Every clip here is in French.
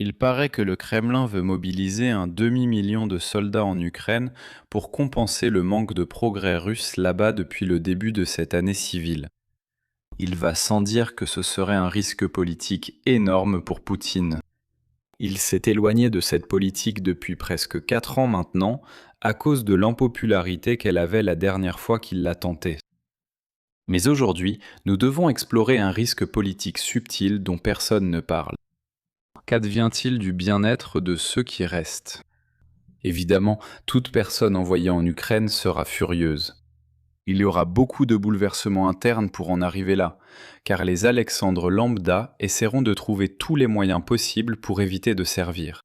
Il paraît que le Kremlin veut mobiliser un demi-million de soldats en Ukraine pour compenser le manque de progrès russe là-bas depuis le début de cette année civile. Il va sans dire que ce serait un risque politique énorme pour Poutine. Il s'est éloigné de cette politique depuis presque 4 ans maintenant, à cause de l'impopularité qu'elle avait la dernière fois qu'il l'a tenté. Mais aujourd'hui, nous devons explorer un risque politique subtil dont personne ne parle. Qu'advient-il du bien-être de ceux qui restent? Évidemment, toute personne envoyée en Ukraine sera furieuse. Il y aura beaucoup de bouleversements internes pour en arriver là, car les Alexandres lambda essaieront de trouver tous les moyens possibles pour éviter de servir.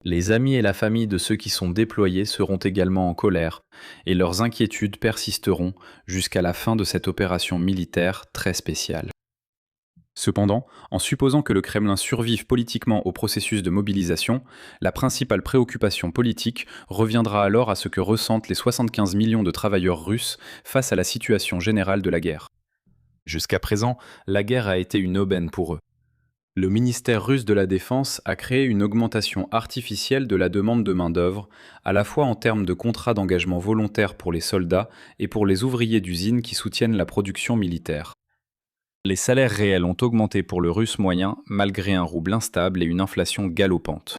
Les amis et la famille de ceux qui sont déployés seront également en colère, et leurs inquiétudes persisteront jusqu'à la fin de cette opération militaire très spéciale. Cependant, en supposant que le Kremlin survive politiquement au processus de mobilisation, la principale préoccupation politique reviendra alors à ce que ressentent les 75 millions de travailleurs russes face à la situation générale de la guerre. Jusqu'à présent, la guerre a été une aubaine pour eux. Le ministère russe de la Défense a créé une augmentation artificielle de la demande de main-d'œuvre, à la fois en termes de contrats d'engagement volontaire pour les soldats et pour les ouvriers d'usines qui soutiennent la production militaire. Les salaires réels ont augmenté pour le russe moyen, malgré un rouble instable et une inflation galopante.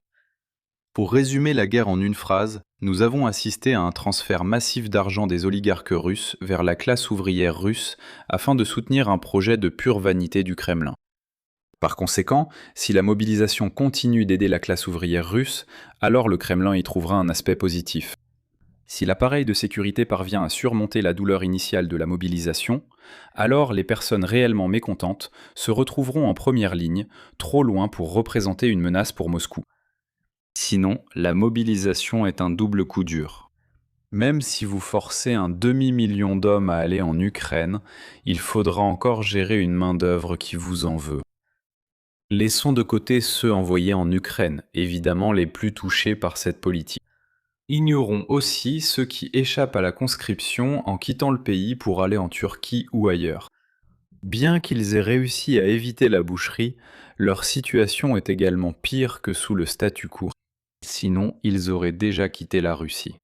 Pour résumer la guerre en une phrase, nous avons assisté à un transfert massif d'argent des oligarques russes vers la classe ouvrière russe afin de soutenir un projet de pure vanité du Kremlin. Par conséquent, si la mobilisation continue d'aider la classe ouvrière russe, alors le Kremlin y trouvera un aspect positif. Si l'appareil de sécurité parvient à surmonter la douleur initiale de la mobilisation, alors les personnes réellement mécontentes se retrouveront en première ligne, trop loin pour représenter une menace pour Moscou. Sinon, la mobilisation est un double coup dur. Même si vous forcez un demi-million d'hommes à aller en Ukraine, il faudra encore gérer une main-d'œuvre qui vous en veut. Laissons de côté ceux envoyés en Ukraine, évidemment les plus touchés par cette politique. Ignorons aussi ceux qui échappent à la conscription en quittant le pays pour aller en Turquie ou ailleurs. Bien qu'ils aient réussi à éviter la boucherie, leur situation est également pire que sous le statu quo. Sinon, ils auraient déjà quitté la Russie.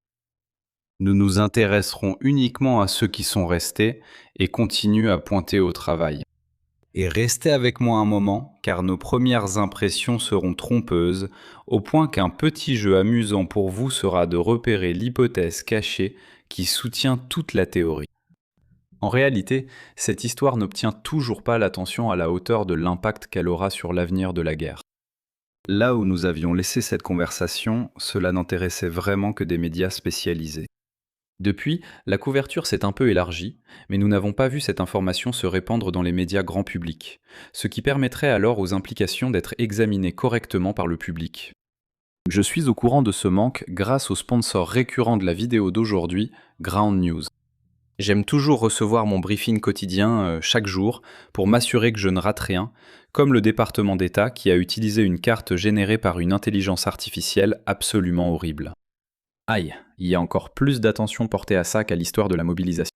Nous nous intéresserons uniquement à ceux qui sont restés et continuent à pointer au travail. Et restez avec moi un moment, car nos premières impressions seront trompeuses, au point qu'un petit jeu amusant pour vous sera de repérer l'hypothèse cachée qui soutient toute la théorie. En réalité, cette histoire n'obtient toujours pas l'attention à la hauteur de l'impact qu'elle aura sur l'avenir de la guerre. Là où nous avions laissé cette conversation, cela n'intéressait vraiment que des médias spécialisés. Depuis, la couverture s'est un peu élargie, mais nous n'avons pas vu cette information se répandre dans les médias grand public, ce qui permettrait alors aux implications d'être examinées correctement par le public. Je suis au courant de ce manque grâce au sponsor récurrent de la vidéo d'aujourd'hui, Ground News. J'aime toujours recevoir mon briefing quotidien chaque jour pour m'assurer que je ne rate rien, comme le département d'État qui a utilisé une carte générée par une intelligence artificielle absolument horrible. Aïe, il y a encore plus d'attention portée à ça qu'à l'histoire de la mobilisation.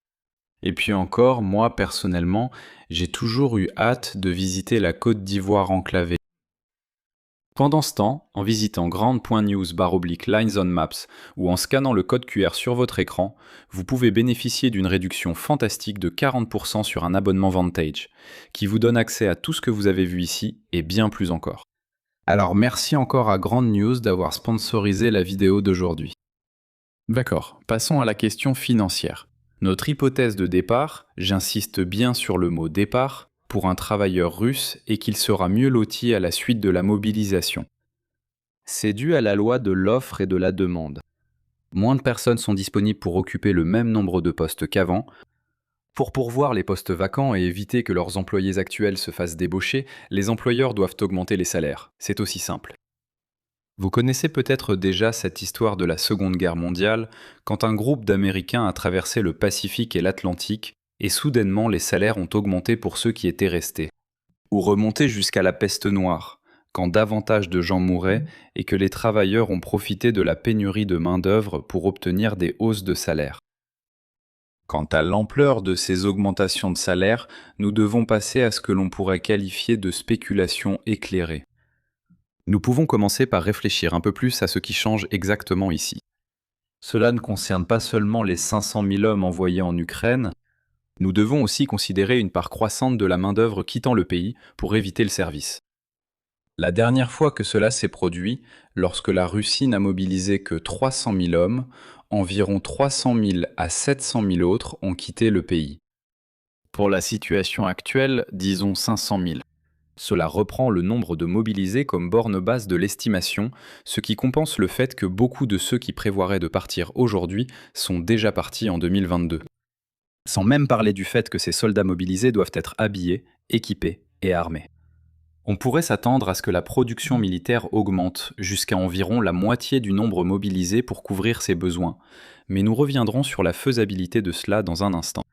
Et puis encore, moi personnellement, j'ai toujours eu hâte de visiter la Côte d'Ivoire enclavée. Pendant ce temps, en visitant grand.news/lines on maps ou en scannant le code QR sur votre écran, vous pouvez bénéficier d'une réduction fantastique de 40% sur un abonnement Vantage, qui vous donne accès à tout ce que vous avez vu ici et bien plus encore. Alors merci encore à Grand News d'avoir sponsorisé la vidéo d'aujourd'hui. D'accord, passons à la question financière. Notre hypothèse de départ, j'insiste bien sur le mot départ, pour un travailleur russe est qu'il sera mieux loti à la suite de la mobilisation. C'est dû à la loi de l'offre et de la demande. Moins de personnes sont disponibles pour occuper le même nombre de postes qu'avant. Pour pourvoir les postes vacants et éviter que leurs employés actuels se fassent débaucher, les employeurs doivent augmenter les salaires. C'est aussi simple. Vous connaissez peut-être déjà cette histoire de la Seconde Guerre mondiale, quand un groupe d'Américains a traversé le Pacifique et l'Atlantique, et soudainement les salaires ont augmenté pour ceux qui étaient restés. Ou remonté jusqu'à la peste noire, quand davantage de gens mouraient et que les travailleurs ont profité de la pénurie de main-d'œuvre pour obtenir des hausses de salaire. Quant à l'ampleur de ces augmentations de salaire, nous devons passer à ce que l'on pourrait qualifier de spéculation éclairée. Nous pouvons commencer par réfléchir un peu plus à ce qui change exactement ici. Cela ne concerne pas seulement les 500 000 hommes envoyés en Ukraine, nous devons aussi considérer une part croissante de la main-d'œuvre quittant le pays pour éviter le service. La dernière fois que cela s'est produit, lorsque la Russie n'a mobilisé que 300 000 hommes, environ 300 000 à 700 000 autres ont quitté le pays. Pour la situation actuelle, disons 500 000. Cela reprend le nombre de mobilisés comme borne basse de l'estimation, ce qui compense le fait que beaucoup de ceux qui prévoiraient de partir aujourd'hui sont déjà partis en 2022. Sans même parler du fait que ces soldats mobilisés doivent être habillés, équipés et armés. On pourrait s'attendre à ce que la production militaire augmente jusqu'à environ la moitié du nombre mobilisé pour couvrir ses besoins, mais nous reviendrons sur la faisabilité de cela dans un instant.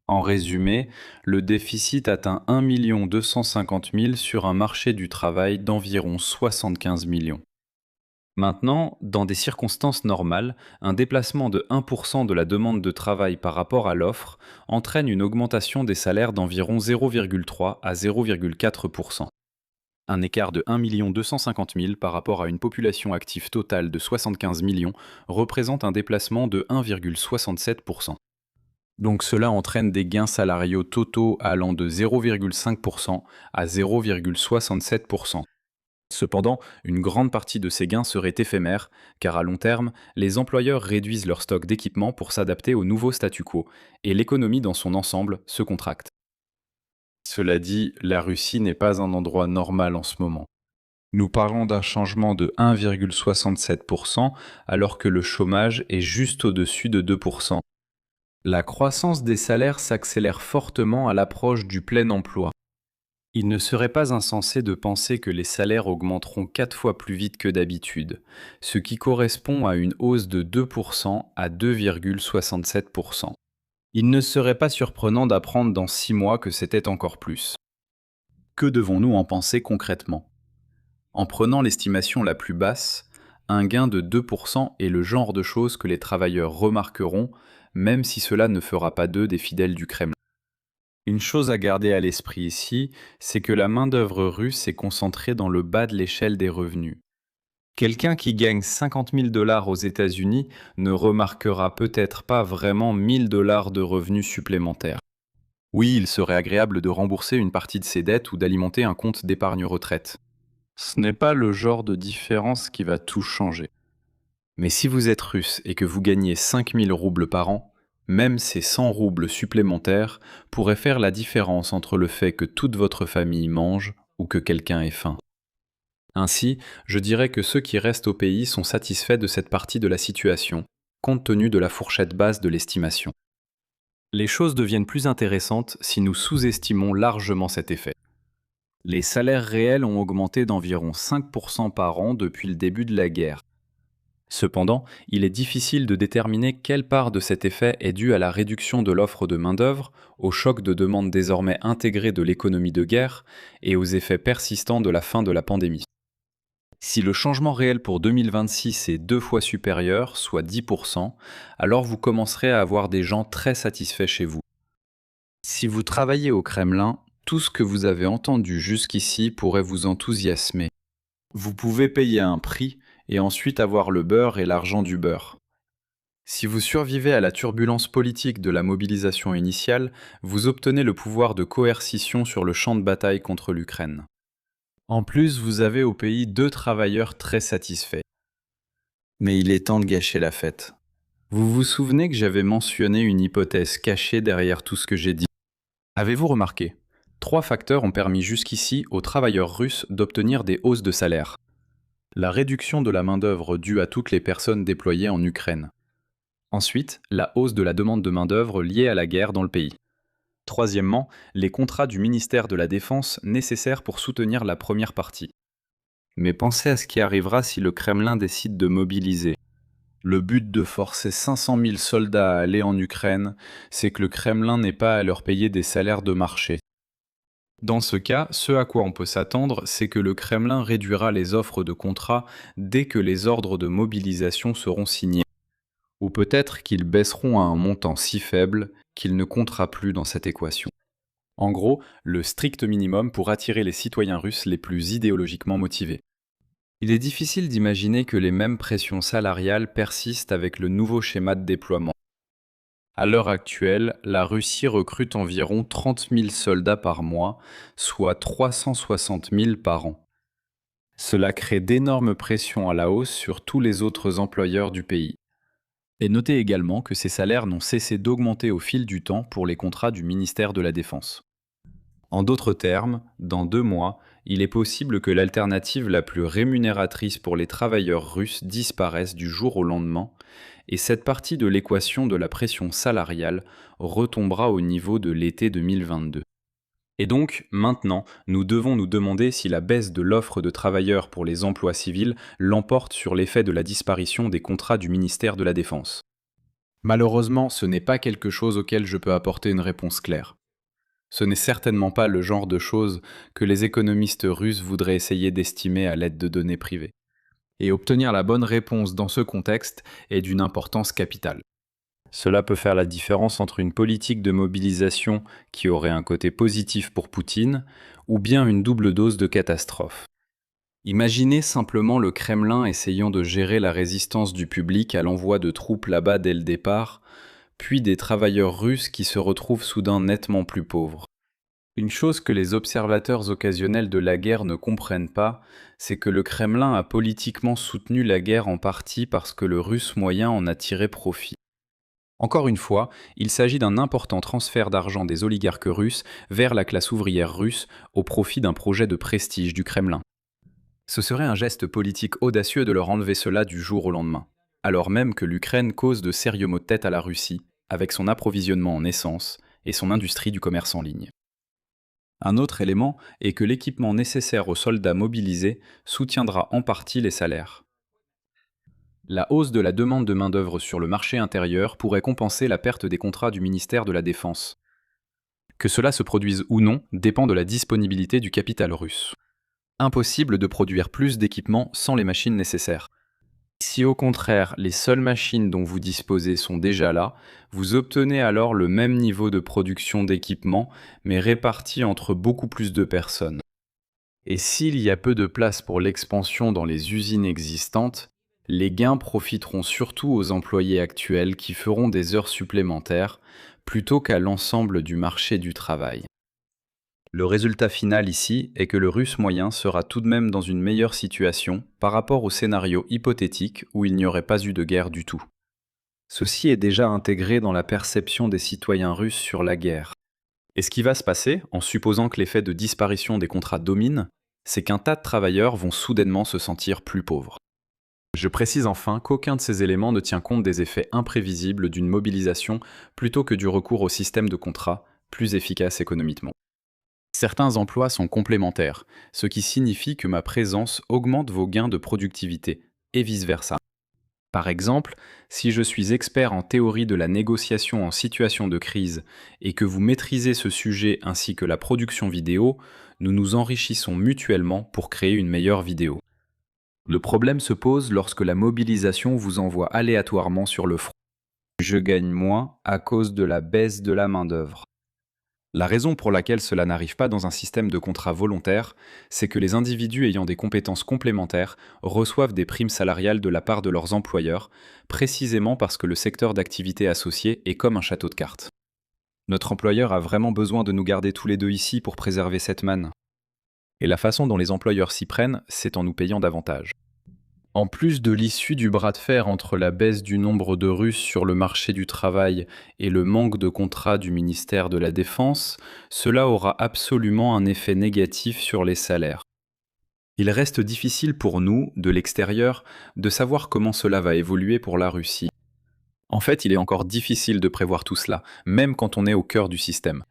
En résumé, le déficit atteint 1 250 000 sur un marché du travail d'environ 75 millions. Maintenant, dans des circonstances normales, un déplacement de 1% de la demande de travail par rapport à l'offre entraîne une augmentation des salaires d'environ 0,3 à 0,4%. Un écart de 1 250 000 par rapport à une population active totale de 75 millions représente un déplacement de 1,67%. Donc cela entraîne des gains salariaux totaux allant de 0,5% à 0,67%. Cependant, une grande partie de ces gains seraient éphémères, car à long terme, les employeurs réduisent leur stock d'équipements pour s'adapter au nouveau statu quo, et l'économie dans son ensemble se contracte. Cela dit, la Russie n'est pas un endroit normal en ce moment. Nous parlons d'un changement de 1,67% alors que le chômage est juste au-dessus de 2%. La croissance des salaires s'accélère fortement à l'approche du plein emploi. Il ne serait pas insensé de penser que les salaires augmenteront 4 fois plus vite que d'habitude, ce qui correspond à une hausse de 2% à 2,67%. Il ne serait pas surprenant d'apprendre dans 6 mois que c'était encore plus. Que devons-nous en penser concrètement ? En prenant l'estimation la plus basse, un gain de 2% est le genre de choses que les travailleurs remarqueront, même si cela ne fera pas d'eux des fidèles du Kremlin. Une chose à garder à l'esprit ici, c'est que la main-d'œuvre russe est concentrée dans le bas de l'échelle des revenus. Quelqu'un qui gagne 50 000 $ aux États-Unis ne remarquera peut-être pas vraiment 1 000 $ de revenus supplémentaires. Oui, il serait agréable de rembourser une partie de ses dettes ou d'alimenter un compte d'épargne retraite. Ce n'est pas le genre de différence qui va tout changer. Mais si vous êtes russe et que vous gagnez 5 000 roubles par an, même ces 100 roubles supplémentaires pourraient faire la différence entre le fait que toute votre famille mange ou que quelqu'un ait faim. Ainsi, je dirais que ceux qui restent au pays sont satisfaits de cette partie de la situation, compte tenu de la fourchette basse de l'estimation. Les choses deviennent plus intéressantes si nous sous-estimons largement cet effet. Les salaires réels ont augmenté d'environ 5% par an depuis le début de la guerre. Cependant, il est difficile de déterminer quelle part de cet effet est due à la réduction de l'offre de main-d'œuvre, au choc de demande désormais intégré de l'économie de guerre et aux effets persistants de la fin de la pandémie. Si le changement réel pour 2026 est 2 fois supérieur, soit 10%, alors vous commencerez à avoir des gens très satisfaits chez vous. Si vous travaillez au Kremlin, tout ce que vous avez entendu jusqu'ici pourrait vous enthousiasmer. Vous pouvez payer un prix et ensuite avoir le beurre et l'argent du beurre. Si vous survivez à la turbulence politique de la mobilisation initiale, vous obtenez le pouvoir de coercition sur le champ de bataille contre l'Ukraine. En plus, vous avez au pays 2 travailleurs très satisfaits. Mais il est temps de gâcher la fête. Vous vous souvenez que j'avais mentionné une hypothèse cachée derrière tout ce que j'ai dit. Avez-vous remarqué ? 3 facteurs ont permis jusqu'ici aux travailleurs russes d'obtenir des hausses de salaire. La réduction de la main-d'œuvre due à toutes les personnes déployées en Ukraine. Ensuite, la hausse de la demande de main-d'œuvre liée à la guerre dans le pays. Troisièmement, les contrats du ministère de la Défense nécessaires pour soutenir la première partie. Mais pensez à ce qui arrivera si le Kremlin décide de mobiliser. Le but de forcer 500 000 soldats à aller en Ukraine, c'est que le Kremlin n'ait pas à leur payer des salaires de marché. Dans ce cas, ce à quoi on peut s'attendre, c'est que le Kremlin réduira les offres de contrats dès que les ordres de mobilisation seront signés. Ou peut-être qu'ils baisseront à un montant si faible qu'il ne comptera plus dans cette équation. En gros, le strict minimum pour attirer les citoyens russes les plus idéologiquement motivés. Il est difficile d'imaginer que les mêmes pressions salariales persistent avec le nouveau schéma de déploiement. À l'heure actuelle, la Russie recrute environ 30 000 soldats par mois, soit 360 000 par an. Cela crée d'énormes pressions à la hausse sur tous les autres employeurs du pays. Et notez également que ces salaires n'ont cessé d'augmenter au fil du temps pour les contrats du ministère de la Défense. En d'autres termes, dans 2 mois, il est possible que l'alternative la plus rémunératrice pour les travailleurs russes disparaisse du jour au lendemain, et cette partie de l'équation de la pression salariale retombera au niveau de l'été 2022. Et donc, maintenant, nous devons nous demander si la baisse de l'offre de travailleurs pour les emplois civils l'emporte sur l'effet de la disparition des contrats du ministère de la Défense. Malheureusement, ce n'est pas quelque chose auquel je peux apporter une réponse claire. Ce n'est certainement pas le genre de choses que les économistes russes voudraient essayer d'estimer à l'aide de données privées. Et obtenir la bonne réponse dans ce contexte est d'une importance capitale. Cela peut faire la différence entre une politique de mobilisation qui aurait un côté positif pour Poutine ou bien une double dose de catastrophe. Imaginez simplement le Kremlin essayant de gérer la résistance du public à l'envoi de troupes là-bas dès le départ, puis des travailleurs russes qui se retrouvent soudain nettement plus pauvres. Une chose que les observateurs occasionnels de la guerre ne comprennent pas, c'est que le Kremlin a politiquement soutenu la guerre en partie parce que le Russe moyen en a tiré profit. Encore une fois, il s'agit d'un important transfert d'argent des oligarques russes vers la classe ouvrière russe au profit d'un projet de prestige du Kremlin. Ce serait un geste politique audacieux de leur enlever cela du jour au lendemain, alors même que l'Ukraine cause de sérieux maux de tête à la Russie, avec son approvisionnement en essence et son industrie du commerce en ligne. Un autre élément est que l'équipement nécessaire aux soldats mobilisés soutiendra en partie les salaires. La hausse de la demande de main-d'œuvre sur le marché intérieur pourrait compenser la perte des contrats du ministère de la Défense. Que cela se produise ou non dépend de la disponibilité du capital russe. Impossible de produire plus d'équipements sans les machines nécessaires. Si au contraire, les seules machines dont vous disposez sont déjà là, vous obtenez alors le même niveau de production d'équipements, mais réparti entre beaucoup plus de personnes. Et s'il y a peu de place pour l'expansion dans les usines existantes, les gains profiteront surtout aux employés actuels qui feront des heures supplémentaires plutôt qu'à l'ensemble du marché du travail. Le résultat final ici est que le Russe moyen sera tout de même dans une meilleure situation par rapport au scénario hypothétique où il n'y aurait pas eu de guerre du tout. Ceci est déjà intégré dans la perception des citoyens russes sur la guerre. Et ce qui va se passer, en supposant que l'effet de disparition des contrats domine, c'est qu'un tas de travailleurs vont soudainement se sentir plus pauvres. Je précise enfin qu'aucun de ces éléments ne tient compte des effets imprévisibles d'une mobilisation plutôt que du recours au système de contrat, plus efficace économiquement. Certains emplois sont complémentaires, ce qui signifie que ma présence augmente vos gains de productivité, et vice-versa. Par exemple, si je suis expert en théorie de la négociation en situation de crise et que vous maîtrisez ce sujet ainsi que la production vidéo, nous nous enrichissons mutuellement pour créer une meilleure vidéo. Le problème se pose lorsque la mobilisation vous envoie aléatoirement sur le front. Je gagne moins à cause de la baisse de la main-d'œuvre. La raison pour laquelle cela n'arrive pas dans un système de contrat volontaire, c'est que les individus ayant des compétences complémentaires reçoivent des primes salariales de la part de leurs employeurs, précisément parce que le secteur d'activité associé est comme un château de cartes. Notre employeur a vraiment besoin de nous garder tous les deux ici pour préserver cette manne. Et la façon dont les employeurs s'y prennent, c'est en nous payant davantage. En plus de l'issue du bras de fer entre la baisse du nombre de Russes sur le marché du travail et le manque de contrats du ministère de la Défense, cela aura absolument un effet négatif sur les salaires. Il reste difficile pour nous, de l'extérieur, de savoir comment cela va évoluer pour la Russie. En fait, il est encore difficile de prévoir tout cela, même quand on est au cœur du système.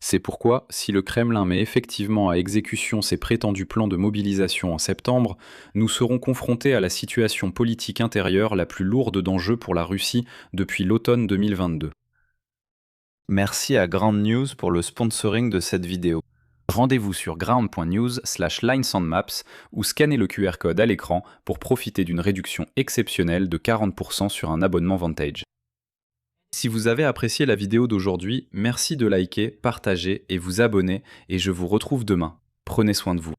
C'est pourquoi, si le Kremlin met effectivement à exécution ses prétendus plans de mobilisation en septembre, nous serons confrontés à la situation politique intérieure la plus lourde d'enjeux pour la Russie depuis l'automne 2022. Merci à Ground News pour le sponsoring de cette vidéo. Rendez-vous sur ground.news/linesandmaps ou scannez le QR code à l'écran pour profiter d'une réduction exceptionnelle de 40% sur un abonnement Vantage. Si vous avez apprécié la vidéo d'aujourd'hui, merci de liker, partager et vous abonner et je vous retrouve demain. Prenez soin de vous.